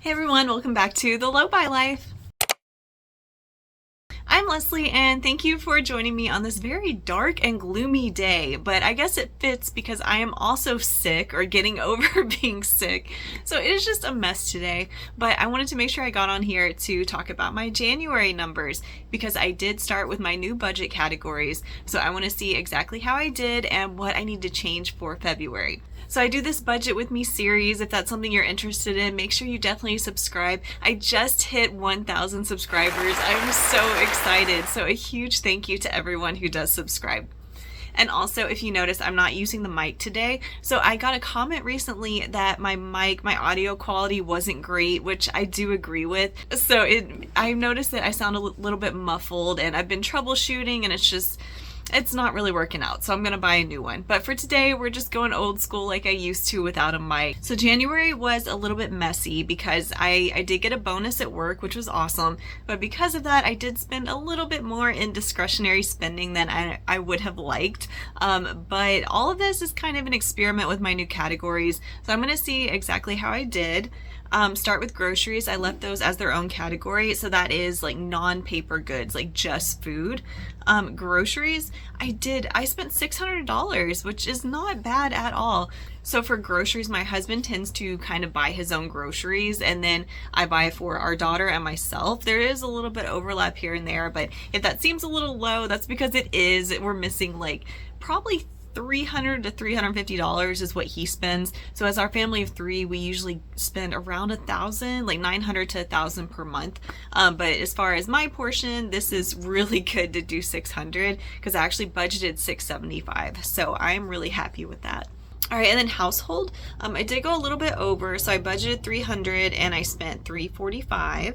Hey everyone, welcome back to The Low Buy Life. I'm Leslie and thank you for joining me on this very dark and gloomy day, but I guess it fits because I am also sick or getting over being sick. So it is just a mess today, but I wanted to make sure I got on here to talk about my January numbers because I did start with my new budget categories. So I want to see exactly how I did and what I need to change for February. So I do this Budget With Me series. If that's something you're interested in, make sure you definitely subscribe. I just hit 1,000 subscribers. I'm so excited. So a huge thank you to everyone who does subscribe. And also, if you notice, I'm not using the mic today. So I got a comment recently that my audio quality wasn't great, which I do agree with. So I noticed that I sound a little bit muffled and I've been troubleshooting and it's not really working out, so I'm gonna buy a new one. But for today, we're just going old school like I used to without a mic. So January was a little bit messy because I did get a bonus at work, which was awesome. But because of that, I did spend a little bit more in discretionary spending than I would have liked. But all of this is kind of an experiment with my new categories. So I'm gonna see exactly how I did. Start with groceries. I left those as their own category. So that is like non-paper goods, like just food. Groceries, I spent $600, which is not bad at all. So for groceries, my husband tends to kind of buy his own groceries and then I buy for our daughter and myself. There is a little bit overlap here and there, but if that seems a little low, that's because we're missing like probably $300 to $350 is what he spends. So as our family of three, we usually spend around $1,000, like $900 to $1,000 per month. But as far as my portion, this is really good to do $600 because I actually budgeted $675. So I'm really happy with that. All right, and then household, I did go a little bit over. So I budgeted $300 and I spent $345.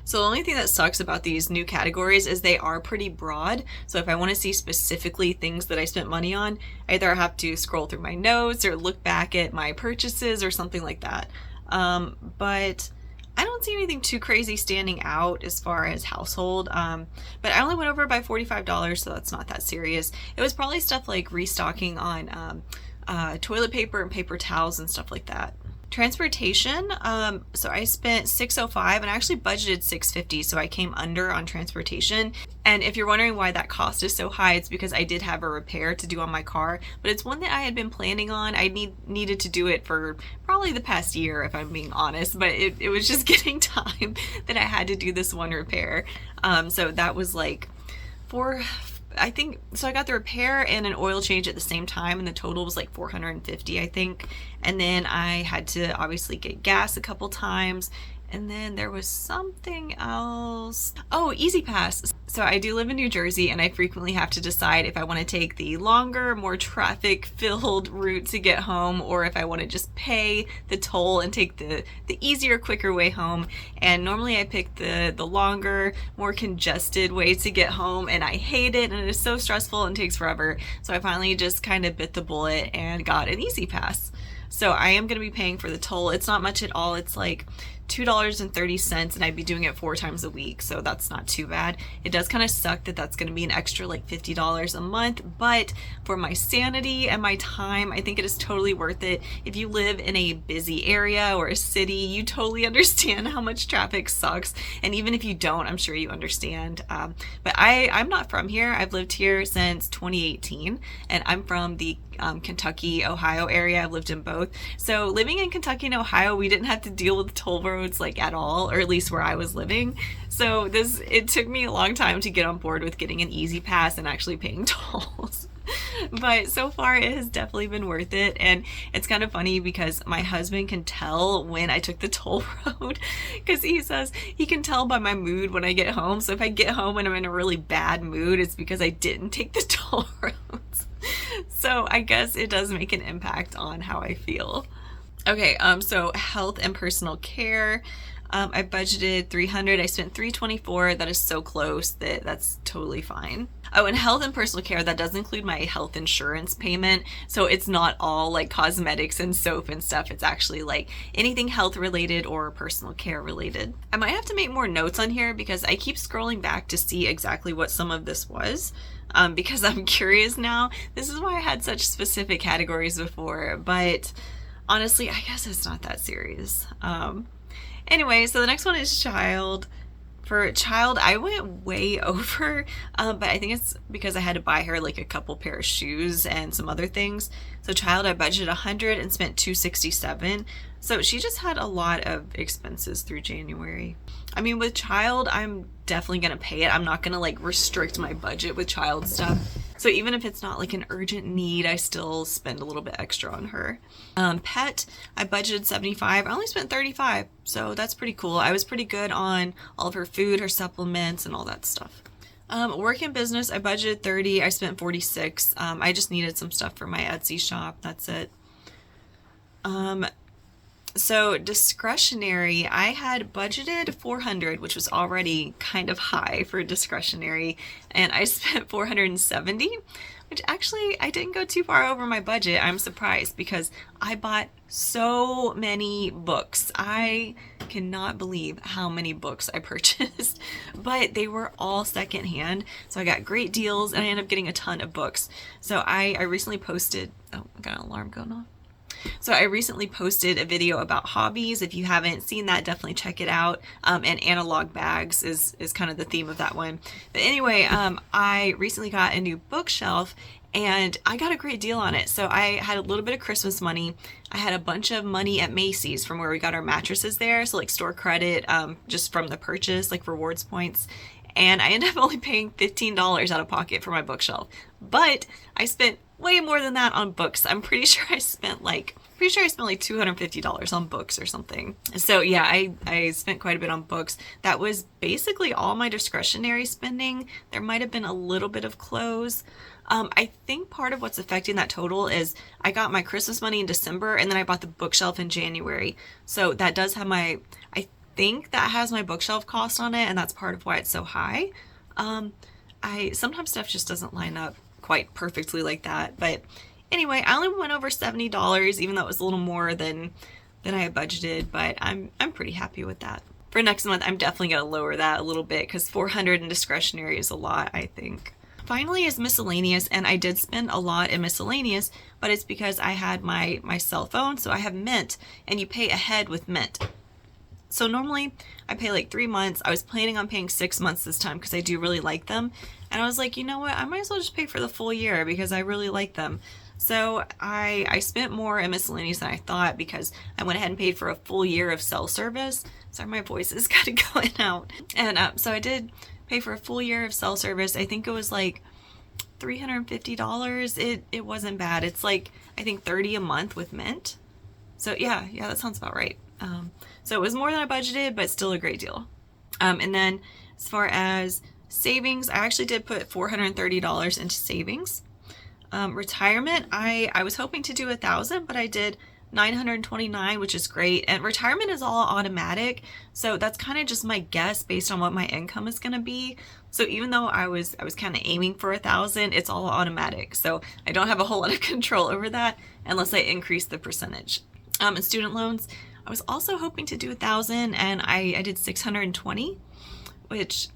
So the only thing that sucks about these new categories is they are pretty broad. So if I want to see specifically things that I spent money on, I either have to scroll through my notes or look back at my purchases or something like that. But I don't see anything too crazy standing out as far as household. But I only went over by $45, so that's not that serious. It was probably stuff like restocking on toilet paper and paper towels and stuff like that. Transportation, so I spent $605 and I actually budgeted $650, so I came under on transportation. And if you're wondering why that cost is so high, it's because I did have a repair to do on my car, but it's one that I had been planning on. I needed to do it for probably the past year, if I'm being honest, but it was just getting time that I had to do this one repair. So that was like I got the repair and an oil change at the same time and the total was like $450, I think. And then I had to obviously get gas a couple times. And then there was something else. Oh, Easy Pass. So I do live in New Jersey and I frequently have to decide if I want to take the longer, more traffic-filled route to get home or if I want to just pay the toll and take the easier, quicker way home. And normally I pick the longer, more congested way to get home and I hate it and it is so stressful and takes forever. So I finally just kind of bit the bullet and got an Easy Pass. So I am going to be paying for the toll. It's not much at all. It's like $2.30 and I'd be doing it 4 times a week, so that's not too bad. It does kind of suck that that's going to be an extra like $50 a month, but for my sanity and my time, I think it is totally worth it. If you live in a busy area or a city, you totally understand how much traffic sucks, and even if you don't, I'm sure you understand. But I'm not from here. I've lived here since 2018 and I'm from the Kentucky, Ohio area. I've lived in both. So living in Kentucky and Ohio, we didn't have to deal with toll roads like at all, or at least where I was living. So it took me a long time to get on board with getting an Easy Pass and actually paying tolls. But so far it has definitely been worth it. And it's kind of funny because my husband can tell when I took the toll road because he says he can tell by my mood when I get home. So if I get home and I'm in a really bad mood, it's because I didn't take the toll roads. So I guess it does make an impact on how I feel. Okay, so health and personal care. I budgeted $300. I spent $324. That is so close that that's totally fine. Oh, and health and personal care, that does include my health insurance payment. So it's not all like cosmetics and soap and stuff. It's actually like anything health related or personal care related. I might have to make more notes on here because I keep scrolling back to see exactly what some of this was. Because I'm curious now. This is why I had such specific categories before, but honestly, I guess it's not that serious. Anyway, so the next one is child. For child, I went way over, but I think it's because I had to buy her like a couple pair of shoes and some other things. So child, I budgeted 100 and spent 267. So she just had a lot of expenses through January. I mean, with child, I'm definitely gonna pay it. I'm not gonna like restrict my budget with child stuff. So even if it's not like an urgent need, I still spend a little bit extra on her. Pet, I budgeted 75. I only spent 35, so that's pretty cool. I was pretty good on all of her food, her supplements, and all that stuff. Work in business, I budgeted 30. I spent 46. I just needed some stuff for my Etsy shop. That's it. So discretionary, I had budgeted 400, which was already kind of high for discretionary, and I spent 470, which actually I didn't go too far over my budget. I'm surprised because I bought so many books. I cannot believe how many books I purchased, but they were all secondhand. So I got great deals and I ended up getting a ton of books. So I recently posted, oh, I got an alarm going off. So I recently posted a video about hobbies. If you haven't seen that, definitely check it out. And analog bags is kind of the theme of that one. But anyway, I recently got a new bookshelf and I got a great deal on it. So I had a little bit of Christmas money. I had a bunch of money at Macy's from where we got our mattresses there. So like store credit, just from the purchase, like rewards points. And I ended up only paying $15 out of pocket for my bookshelf. But I spent way more than that on books. I'm pretty sure I spent like $250 on books or something. So yeah, I spent quite a bit on books. That was basically all my discretionary spending. There might have been a little bit of clothes. I think part of what's affecting that total is I got my Christmas money in December and then I bought the bookshelf in January. So that does have I think that has my bookshelf cost on it, and that's part of why it's so high. Sometimes stuff just doesn't line up quite perfectly like that. But anyway, I only went over $70, even though it was a little more than I had budgeted, but I'm pretty happy with that. For next month, I'm definitely going to lower that a little bit because 400 in discretionary is a lot, I think. Finally is miscellaneous, and I did spend a lot in miscellaneous, but it's because I had my cell phone, so I have Mint, and you pay ahead with Mint. So normally I pay like 3 months. I was planning on paying 6 months this time because I do really like them. And I was like, you know what? I might as well just pay for the full year because I really like them. So I spent more in miscellaneous than I thought because I went ahead and paid for a full year of cell service. Sorry, my voice is kind of going out. And so I did pay for a full year of cell service. I think it was like $350. It wasn't bad. It's like, I think $30 a month with Mint. So yeah, that sounds about right. So it was more than I budgeted, but still a great deal. And then as far as savings, I actually did put $430 into savings. Retirement, I was hoping to do 1,000, but I did 929, which is great. And retirement is all automatic. So that's kind of just my guess based on what my income is going to be. So even though I was kind of aiming for 1,000, it's all automatic. So I don't have a whole lot of control over that unless I increase the percentage. And student loans, I was also hoping to do 1,000 and I did 620, which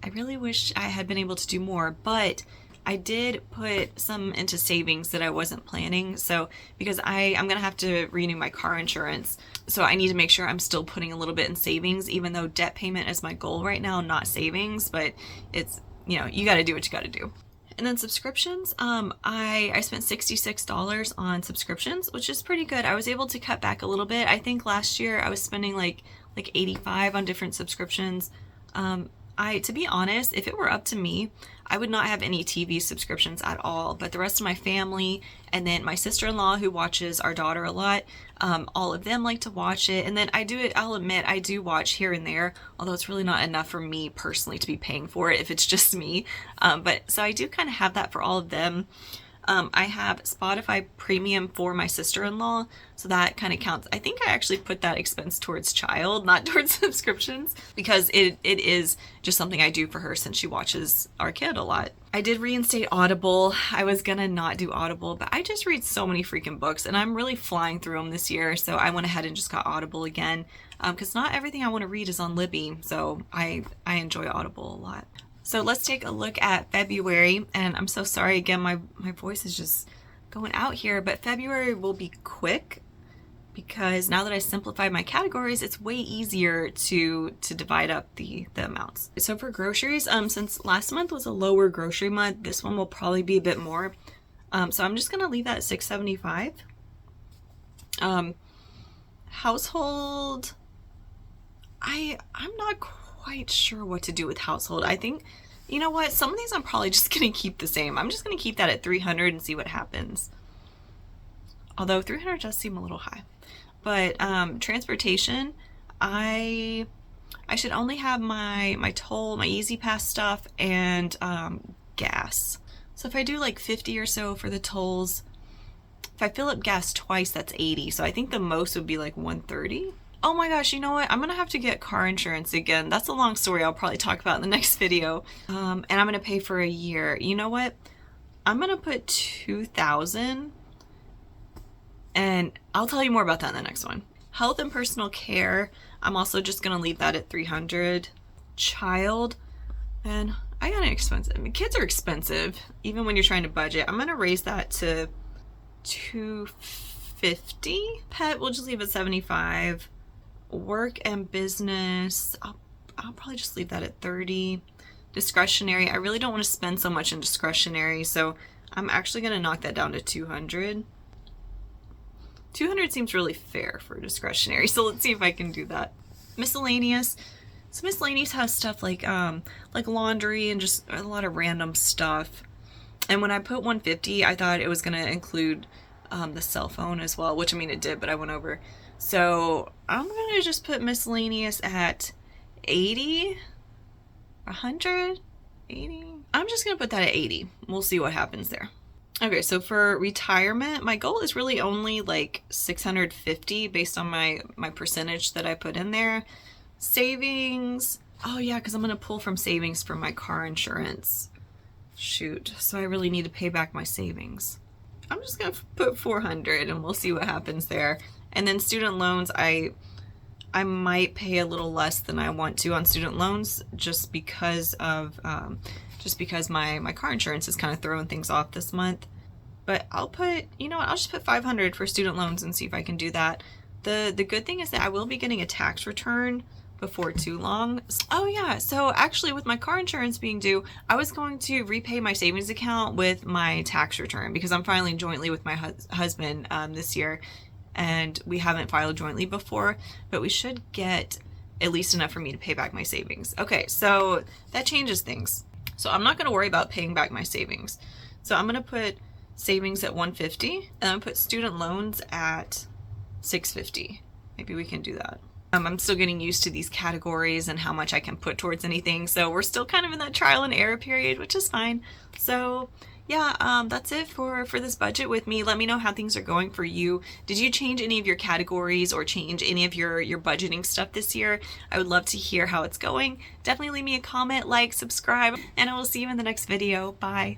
I really wish I had been able to do more, but I did put some into savings that I wasn't planning. So because I'm going to have to renew my car insurance, so I need to make sure I'm still putting a little bit in savings, even though debt payment is my goal right now, not savings, but it's, you got to do what you got to do. And then subscriptions, I spent $66 on subscriptions, which is pretty good. I was able to cut back a little bit. I think last year I was spending like 85 on different subscriptions. To be honest, if it were up to me, I would not have any TV subscriptions at all, but the rest of my family and then my sister-in-law who watches our daughter a lot, all of them like to watch it. And then I'll admit, I do watch here and there, although it's really not enough for me personally to be paying for it if it's just me. But so I do kind of have that for all of them. I have Spotify Premium for my sister-in-law, so that kind of counts. I think I actually put that expense towards child, not towards subscriptions, because it is just something I do for her since she watches our kid a lot. I did reinstate Audible. I was gonna not do Audible, but I just read so many freaking books, and I'm really flying through them this year, so I went ahead and just got Audible again, because not everything I want to read is on Libby, so I enjoy Audible a lot. So let's take a look at February, and I'm so sorry again, my voice is just going out here, but February will be quick because now that I simplified my categories, it's way easier to divide up the amounts. So for groceries, since last month was a lower grocery month, this one will probably be a bit more. So I'm just gonna leave that at $6.75. Household, I'm not quite sure what to do with household. I think, you know what, some of these I'm probably just gonna keep the same. I'm just gonna keep that at 300 and see what happens. Although 300 does seem a little high. But transportation, I should only have my toll, my Easy Pass stuff, and gas. So if I do like 50 or so for the tolls, if I fill up gas twice, that's 80. So I think the most would be like 130. Oh my gosh, you know what? I'm gonna have to get car insurance again. That's a long story I'll probably talk about in the next video. And I'm gonna pay for a year. You know what? I'm gonna put 2,000, and I'll tell you more about that in the next one. Health and personal care, I'm also just gonna leave that at 300. Child, and I got an expensive. I mean, kids are expensive, even when you're trying to budget. I'm gonna raise that to 250. Pet, we'll just leave at 75. Work and business, I'll probably just leave that at 30. Discretionary, I really don't want to spend so much in discretionary, so I'm actually gonna knock that down to 200. 200 seems really fair for discretionary, so let's see if I can do that. Miscellaneous. So miscellaneous has stuff like laundry and just a lot of random stuff. And when I put 150, I thought it was gonna include the cell phone as well, which I mean it did, but I went over. So I'm gonna just put miscellaneous at 80, 100, 80. I'm just gonna put that at 80. We'll see what happens there. Okay, so for retirement, my goal is really only like 650 based on my percentage that I put in there. Savings, oh yeah, because I'm gonna pull from savings for my car insurance. Shoot, so I really need to pay back my savings. I'm just gonna put 400 and we'll see what happens there. And then student loans, I might pay a little less than I want to on student loans just because of my car insurance is kind of throwing things off this month. But I'll put, you know what, I'll just put 500 for student loans and see if I can do that. The good thing is that I will be getting a tax return before too long. Oh yeah, so actually with my car insurance being due, I was going to repay my savings account with my tax return because I'm filing jointly with my husband this year, and we haven't filed jointly before, but we should get at least enough for me to pay back my savings. Okay, so that changes things. So I'm not gonna worry about paying back my savings. So I'm gonna put savings at 150 and I'm gonna put student loans at 650. Maybe we can do that. I'm still getting used to these categories and how much I can put towards anything. So we're still kind of in that trial and error period, which is fine. So yeah, that's it for this budget with me. Let me know how things are going for you. Did you change any of your categories or change any of your budgeting stuff this year? I would love to hear how it's going. Definitely leave me a comment, like, subscribe, and I will see you in the next video. Bye.